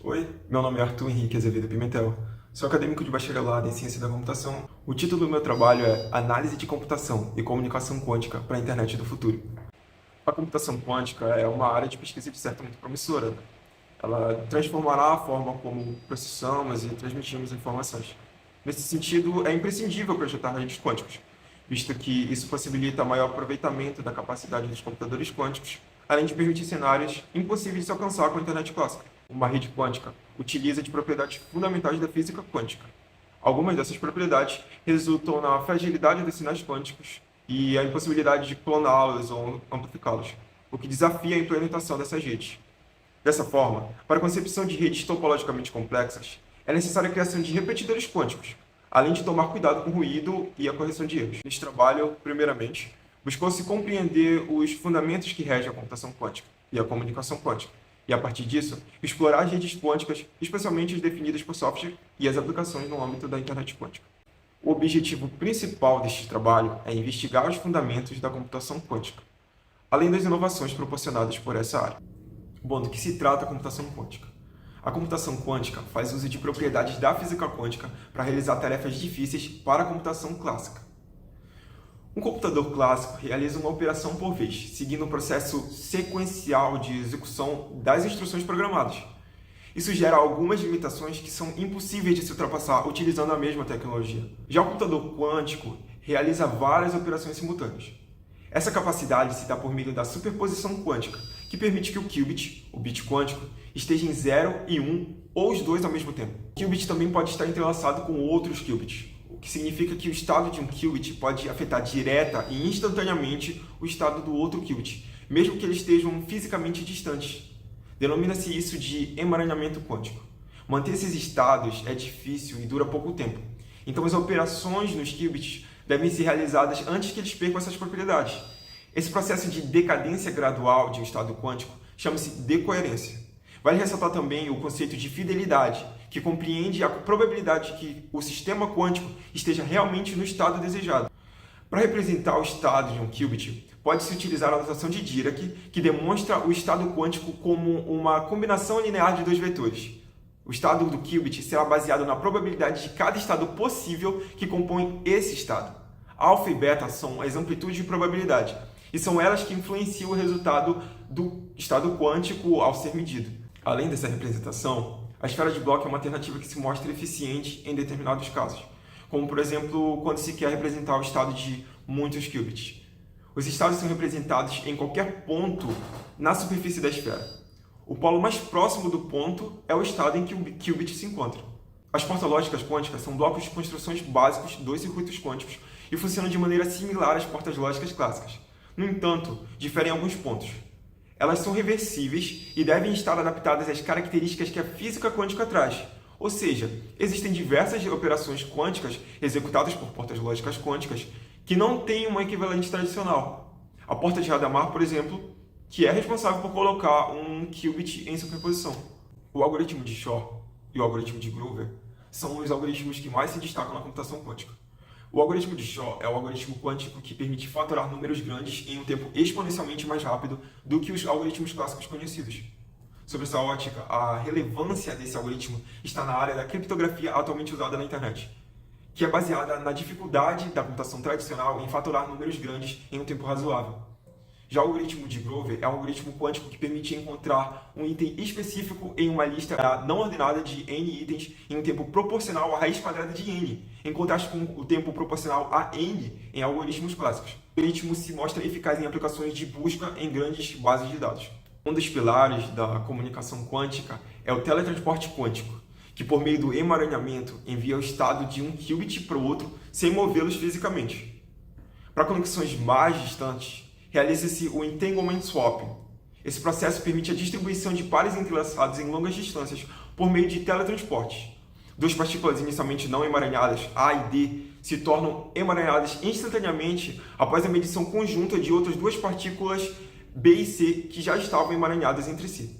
Oi, meu nome é Arthur Henrique Azevedo Pimentel. Sou acadêmico de bacharelado em Ciência da Computação. O título do meu trabalho é Análise de Computação e Comunicação Quântica para a Internet do Futuro. A computação quântica é uma área de pesquisa de certo muito promissora. Ela transformará a forma como processamos e transmitimos informações. Nesse sentido, é imprescindível projetar redes quânticas, visto que isso possibilita maior aproveitamento da capacidade dos computadores quânticos, além de permitir cenários impossíveis de se alcançar com a internet clássica. Uma rede quântica utiliza de propriedades fundamentais da física quântica. Algumas dessas propriedades resultam na fragilidade dos sinais quânticos e a impossibilidade de cloná-los ou amplificá-los, o que desafia a implementação dessas redes. Dessa forma, para a concepção de redes topologicamente complexas, é necessária a criação de repetidores quânticos, além de tomar cuidado com o ruído e a correção de erros. Neste trabalho, primeiramente, buscou-se compreender os fundamentos que regem a computação quântica e a comunicação quântica, e a partir disso, explorar as redes quânticas, especialmente as definidas por software e as aplicações no âmbito da internet quântica. O objetivo principal deste trabalho é investigar os fundamentos da computação quântica, além das inovações proporcionadas por essa área. Bom, do que se trata a computação quântica? A computação quântica faz uso de propriedades da física quântica para realizar tarefas difíceis para a computação clássica. Um computador clássico realiza uma operação por vez, seguindo um processo sequencial de execução das instruções programadas. Isso gera algumas limitações que são impossíveis de se ultrapassar utilizando a mesma tecnologia. Já o computador quântico realiza várias operações simultâneas. Essa capacidade se dá por meio da superposição quântica, que permite que o qubit, o bit quântico, esteja em 0 e 1 ou os dois ao mesmo tempo. O qubit também pode estar entrelaçado com outros qubits, o que significa que o estado de um qubit pode afetar direta e instantaneamente o estado do outro qubit, mesmo que eles estejam fisicamente distantes. Denomina-se isso de emaranhamento quântico. Manter esses estados é difícil e dura pouco tempo, então as operações nos qubits devem ser realizadas antes que eles percam essas propriedades. Esse processo de decadência gradual de um estado quântico chama-se decoerência. Vale ressaltar também o conceito de fidelidade, que compreende a probabilidade de que o sistema quântico esteja realmente no estado desejado. Para representar o estado de um qubit, pode-se utilizar a notação de Dirac, que demonstra o estado quântico como uma combinação linear de dois vetores. O estado do qubit será baseado na probabilidade de cada estado possível que compõe esse estado. Alfa e beta são as amplitudes de probabilidade, e são elas que influenciam o resultado do estado quântico ao ser medido. Além dessa representação, a esfera de Bloch é uma alternativa que se mostra eficiente em determinados casos, como, por exemplo, quando se quer representar o estado de muitos qubits. Os estados são representados em qualquer ponto na superfície da esfera. O polo mais próximo do ponto é o estado em que o qubit se encontra. As portas-lógicas quânticas são blocos de construções básicos dos circuitos quânticos e funcionam de maneira similar às portas lógicas clássicas. No entanto, diferem em alguns pontos. Elas são reversíveis e devem estar adaptadas às características que a física quântica traz. Ou seja, existem diversas operações quânticas executadas por portas lógicas quânticas que não têm uma equivalente tradicional. A porta de Hadamard, por exemplo, que é responsável por colocar um qubit em superposição. O algoritmo de Shor e o algoritmo de Grover são os algoritmos que mais se destacam na computação quântica. O algoritmo de Shor é o algoritmo quântico que permite fatorar números grandes em um tempo exponencialmente mais rápido do que os algoritmos clássicos conhecidos. Sob essa ótica, a relevância desse algoritmo está na área da criptografia atualmente usada na internet, que é baseada na dificuldade da computação tradicional em fatorar números grandes em um tempo razoável. Já o algoritmo de Grover é um algoritmo quântico que permite encontrar um item específico em uma lista não ordenada de n itens em um tempo proporcional à raiz quadrada de n, em contraste com o tempo proporcional a n em algoritmos clássicos. O algoritmo se mostra eficaz em aplicações de busca em grandes bases de dados. Um dos pilares da comunicação quântica é o teletransporte quântico, que por meio do emaranhamento envia o estado de um qubit para o outro sem movê-los fisicamente. Para conexões mais distantes, realiza-se o entanglement swapping. Esse processo permite a distribuição de pares entrelaçados em longas distâncias por meio de teletransporte. Duas partículas inicialmente não emaranhadas, A e D, se tornam emaranhadas instantaneamente após a medição conjunta de outras duas partículas B e C que já estavam emaranhadas entre si.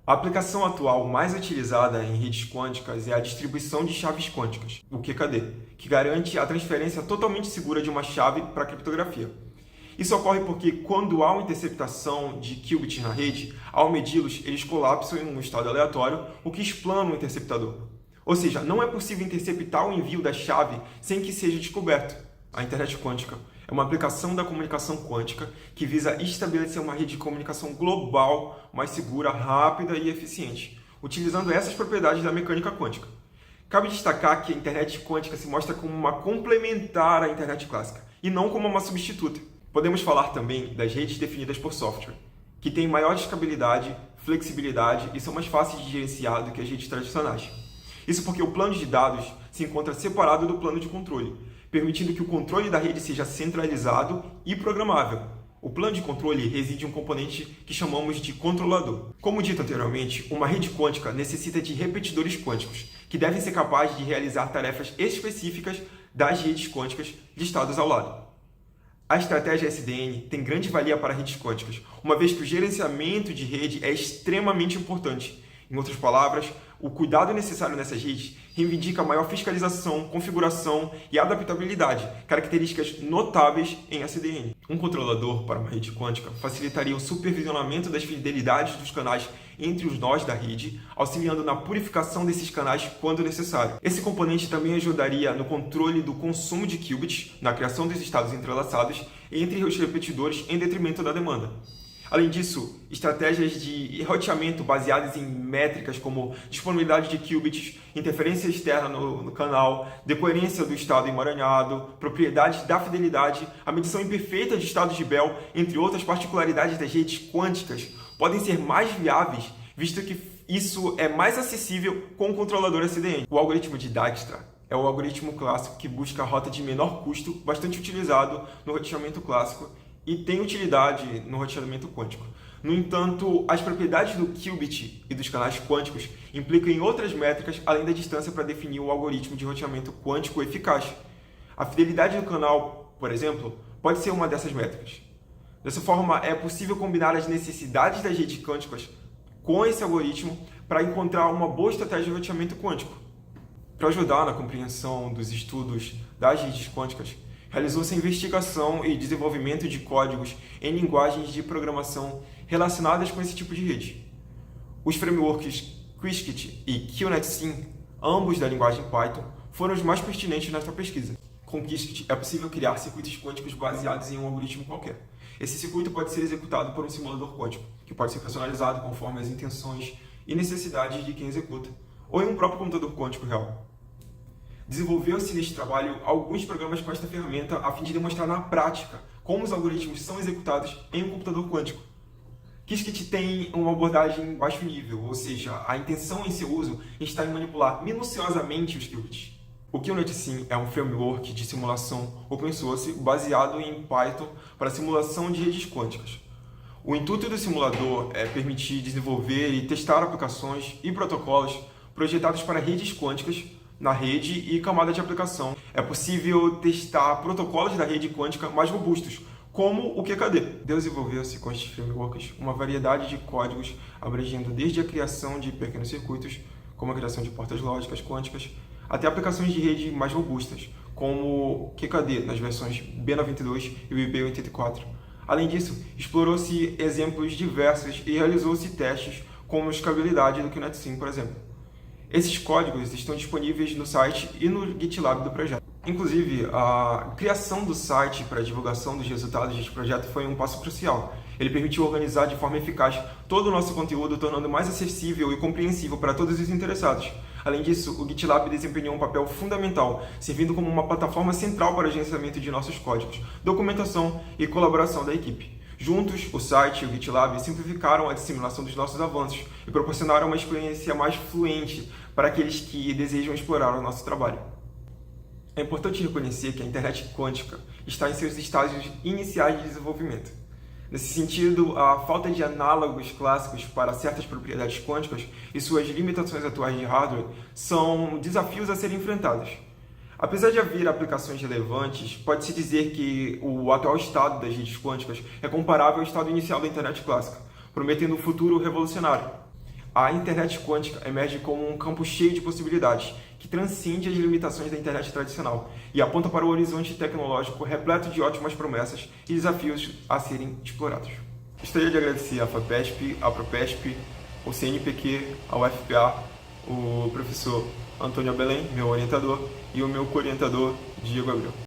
A aplicação atual mais utilizada em redes quânticas é a distribuição de chaves quânticas, o QKD, que garante a transferência totalmente segura de uma chave para a criptografia. Isso ocorre porque quando há uma interceptação de qubits na rede, ao medi-los, eles colapsam em um estado aleatório, o que explana o interceptador. Ou seja, não é possível interceptar o envio da chave sem que seja descoberto. A internet quântica é uma aplicação da comunicação quântica que visa estabelecer uma rede de comunicação global mais segura, rápida e eficiente, utilizando essas propriedades da mecânica quântica. Cabe destacar que a internet quântica se mostra como uma complementar à internet clássica, e não como uma substituta. Podemos falar também das redes definidas por software, que têm maior escalabilidade, flexibilidade e são mais fáceis de gerenciar do que as redes tradicionais. Isso porque o plano de dados se encontra separado do plano de controle, permitindo que o controle da rede seja centralizado e programável. O plano de controle reside em um componente que chamamos de controlador. Como dito anteriormente, uma rede quântica necessita de repetidores quânticos, que devem ser capazes de realizar tarefas específicas das redes quânticas listadas ao lado. A estratégia SDN tem grande valia para redes quânticas, uma vez que o gerenciamento de rede é extremamente importante. Em outras palavras, o cuidado necessário nessas redes reivindica maior fiscalização, configuração e adaptabilidade, características notáveis em SDN. Um controlador para uma rede quântica facilitaria o supervisionamento das fidelidades dos canais entre os nós da rede, auxiliando na purificação desses canais quando necessário. Esse componente também ajudaria no controle do consumo de qubits, na criação dos estados entrelaçados entre os repetidores em detrimento da demanda. Além disso, estratégias de roteamento baseadas em métricas como disponibilidade de qubits, interferência externa no canal, decoerência do estado emaranhado, propriedades da fidelidade, a medição imperfeita de estados de Bell, entre outras particularidades das redes quânticas, podem ser mais viáveis, visto que isso é mais acessível com o controlador SDN. O algoritmo de Dijkstra é o algoritmo clássico que busca a rota de menor custo, bastante utilizado no roteamento clássico, e tem utilidade no roteamento quântico. No entanto, as propriedades do qubit e dos canais quânticos implicam em outras métricas além da distância para definir o algoritmo de roteamento quântico eficaz. A fidelidade do canal, por exemplo, pode ser uma dessas métricas. Dessa forma, é possível combinar as necessidades das redes quânticas com esse algoritmo para encontrar uma boa estratégia de roteamento quântico. Para ajudar na compreensão dos estudos das redes quânticas, realizou-se a investigação e desenvolvimento de códigos em linguagens de programação relacionadas com esse tipo de rede. Os frameworks Qiskit e QNetSim, ambos da linguagem Python, foram os mais pertinentes nesta pesquisa. Com Qiskit é possível criar circuitos quânticos baseados em um algoritmo qualquer. Esse circuito pode ser executado por um simulador quântico, que pode ser personalizado conforme as intenções e necessidades de quem executa, ou em um próprio computador quântico real. Desenvolveu-se neste trabalho alguns programas com esta ferramenta a fim de demonstrar na prática como os algoritmos são executados em um computador quântico. Qiskit tem uma abordagem baixo nível, ou seja, a intenção em seu uso está em manipular minuciosamente os qubits. O QNetSim é um framework de simulação open source baseado em Python para simulação de redes quânticas. O intuito do simulador é permitir desenvolver e testar aplicações e protocolos projetados para redes quânticas na rede e camada de aplicação. É possível testar protocolos da rede quântica mais robustos, como o QKD. Desenvolveu-se com estes frameworks uma variedade de códigos abrangendo desde a criação de pequenos circuitos, como a criação de portas lógicas quânticas, até aplicações de rede mais robustas, como o QKD nas versões B92 e B84. Além disso, explorou-se exemplos diversos e realizou-se testes como a escalabilidade do QNetSim, por exemplo. Esses códigos estão disponíveis no site e no GitLab do projeto. Inclusive, a criação do site para a divulgação dos resultados deste projeto foi um passo crucial. Ele permitiu organizar de forma eficaz todo o nosso conteúdo, tornando mais acessível e compreensível para todos os interessados. Além disso, o GitLab desempenhou um papel fundamental, servindo como uma plataforma central para o gerenciamento de nossos códigos, documentação e colaboração da equipe. Juntos, o site e o GitLab simplificaram a disseminação dos nossos avanços e proporcionaram uma experiência mais fluente para aqueles que desejam explorar o nosso trabalho. É importante reconhecer que a internet quântica está em seus estágios iniciais de desenvolvimento. Nesse sentido, a falta de análogos clássicos para certas propriedades quânticas e suas limitações atuais de hardware são desafios a serem enfrentados. Apesar de haver aplicações relevantes, pode-se dizer que o atual estado das redes quânticas é comparável ao estado inicial da internet clássica, prometendo um futuro revolucionário. A internet quântica emerge como um campo cheio de possibilidades, que transcende as limitações da internet tradicional e aponta para o horizonte tecnológico repleto de ótimas promessas e desafios a serem explorados. Gostaria de agradecer à FAPESP, à PROPESP, ao CNPq, ao FPA, o professor Antônio Belém, meu orientador, e o meu co-orientador, Diego Abreu.